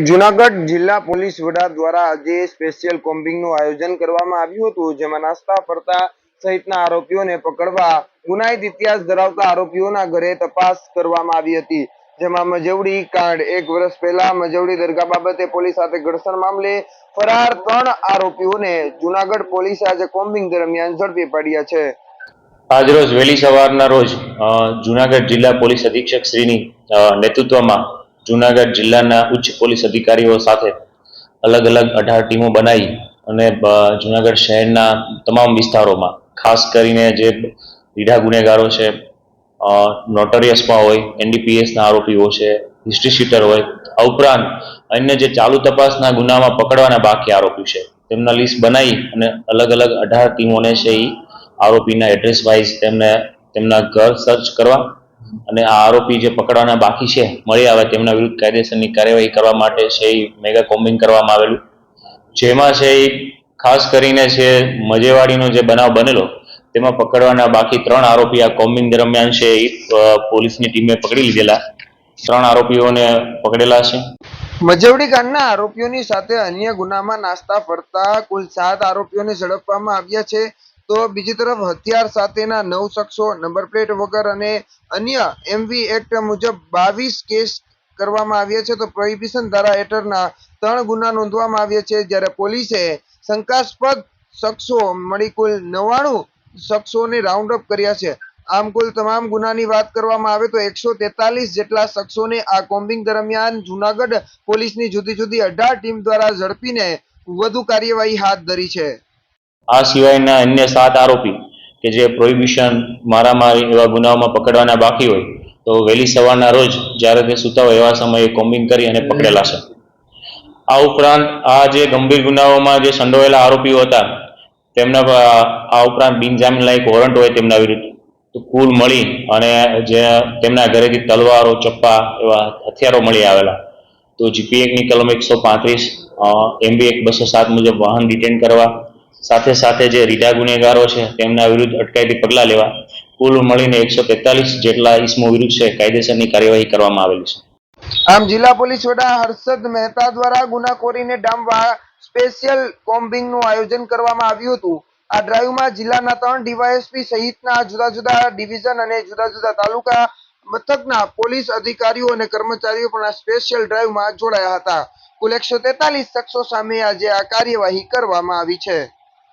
જૂનાગઢ જિલ્લા પોલીસ વડા દ્વારા આજે સ્પેશિયલ કોમ્બિંગનું આયોજન કરવામાં આવ્યું હતું, જેમાં નાસ્તા ફરતા સહિતના આરોપીઓને પકડવા ગુનાહિત ઇતિહાસ ધરાવતા આરોપીઓના ઘરે તપાસ કરવામાં આવી હતી, જેમાં મજવડી કાંડ 1 વર્ષ પહેલા મજવડી દરગાહ બાબતે પોલીસ સાથે ઘર્ષણ મામલે ફરાર 3 આરોપીઓને જૂનાગઢ પોલીસે આજે કોમ્બિંગ દરમિયાન ઝડપી પાડ્યા છે। આજરોજ વહેલી સવારના રોજ જૂનાગઢ જિલ્લા પોલીસ અધિક્ષક શ્રીની નેતૃત્વમાં જૂનાગઢ જિલ્લાના ઉચ્ચ પોલીસ અધિકારીઓ સાથે અલગ અલગ 18 ટીમો બનાવી અને જૂનાગઢ શહેરના તમામ વિસ્તારોમાં ખાસ કરીને જે રીઢા ગુનેગારો છે, નોટરિયસમાં હોય, એનડીપીએસના આરોપીઓ છે, હિસ્ટ્રી શીટર હોય, આ ઉપરાંત અન્ય જે ચાલુ તપાસના ગુનામાં પકડવાના બાકી આરોપી છે તેમના લિસ્ટ બનાવી અને અલગ અલગ 18 ટીમોને છે એ આરોપીના એડ્રેસ વાઇઝ તેમના ઘર સર્ચ કરવા અને આ આરોપી જે પકડવાના બાકી છે મળી આવે તેમના વિરુદ્ધ કાયદેસરની કાર્યવાહી કરવા માટે છે એ મેગા કોમ્બિંગ કરવામાં આવેલું, જેમાં છે એ ખાસ કરીને છે મજેવાડીનો જે બનાવ બનેલો તેમાં પકડવાના બાકી 3 આરોપી આ કોમ્બિંગ દરમિયાન છે એ પોલીસની ટીમે પકડી લીધેલા 3 આરોપીઓને પકડેલા છે। મજવડી કાંડના આરોપીઓની સાથે અન્ય ગુનામાં નાસ્તા ફરતા કુલ 7 આરોપીઓને ઝડપવામાં આવ્યા છે, તો બીજી તરફ હથિયાર સાથેના 9 શખ્સો, નંબર પ્લેટ વગર અને અન્ય એમવી એક્ટ મુજબ 22 કેસ કરવામાં આવ્યા છે, તો પ્રોહિબિશન ધારા હેઠળના 3 ગુના નોંધવામાં આવ્યા છે, જ્યારે પોલીસે શંકાસ્પદ શખ્સો મળી કુલ 99 શખ્સોને રાઉન્ડ અપ કર્યા છે। આમ કુલ તમામ ગુનાની વાત કરવામાં આવે તો 143 જેટલા શખ્સોને આ કોમ્બિંગ દરમિયાન જૂનાગઢ પોલીસની જુદી જુદી 18 ટીમ દ્વારા ઝડપીને વધુ કાર્યવાહી હાથ ધરી છે। આ સિવાયના અન્ય 7 આરોપી કે જે પ્રોહિબિશન, મારામારી એવા ગુનાઓમાં પકડવાના બાકી હોય તો વહેલી સવારના રોજ જ્યારે તે સૂતા હોય એવા સમયે કોમ્બિંગ કરી અને પકડેલા છે। આ ઉપરાંત આ જે ગંભીર ગુનાઓમાં જે સંડોવાયેલા આરોપીઓ હતા તેમના આ ઉપરાંત બિનજામીન લાયક વોરંટ હોય તેમના વિરુદ્ધ તો કુલ મળી અને જે તેમના ઘરેથી તલવારો, ચપ્પા એવા હથિયારો મળી આવેલા, તો જીપી એક્ટની કલમ 135, એમબી એક્ટ 207 મુજબ વાહન ડિટેન કરવા, સાથે સાથે જે રીઢા ગુનેગારો છે તેમના વિરુદ્ધ અટકાયતી પગલાં લેવા, કુલ મળીને 143 જેટલા ઇસમો વિરુદ્ધ છે કાયદેસરની કાર્યવાહી કરવામાં આવેલી છે। આમ જિલ્લા પોલીસ વડા હર્ષદ મહેતા દ્વારા ગુનાખોરીને ડામવા સ્પેશિયલ કોમ્બિંગનું આયોજન કરવામાં આવ્યું હતું। આ ડ્રાઈવમાં જિલ્લાના 3 ડીવાયએસપી સહિતના જુદા જુદા ડિવિઝન અને જુદા જુદા તાલુકા મથકના પોલીસ અધિકારીઓ અને કર્મચારીઓ પણ આ સ્પેશિયલ ડ્રાઈવમાં જોડાયા હતા। કુલ 143 શખ્સો સામે આજે આ કાર્યવાહી કરવામાં આવી છે।